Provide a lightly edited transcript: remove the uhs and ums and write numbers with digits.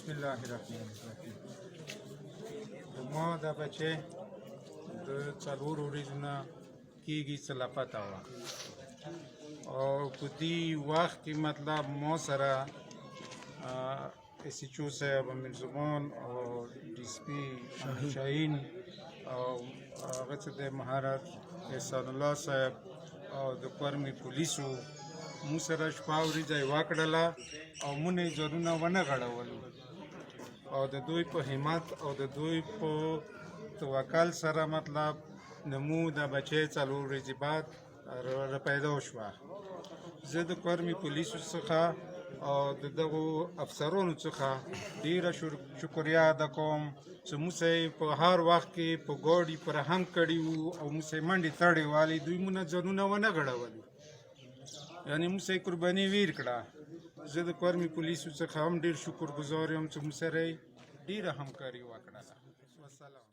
بسم الله الرحمن الرحیم. ما دا بچه د څلورو ورځو نه کېږي څه لا پته وه او په دې وخت کې مطلب ما سره اس ایچ او صاحب امین زمان او ډي سي پي شاهین او هغه څه د مهارت احسان الله صاحب او د کورمي پولیسو مو سره شپه ورځ یوه کړله او مونږ یې ځانونه ونه غړولو او د دوی په همت او د دوی په توکل سره مطلب نمو د بچی څلور ورځې بعد را پیدا شوه. زه د کورمي پولیسو څخه او د دغو افسرانو څخه ډیره شکریه ادا کوم چې موږ په هر وخت کې په ګاډي فرهنګ کړي وو او موږ منډې تړې والي دوی مونږ ځانونه ونه غړولو یعنې موږ قرباني ویر کړه. زه د کورمي پولیسو څخه هم ډیر شکر ګزار یم چې موږ سره ډیره همکاري وکړله. والسلام.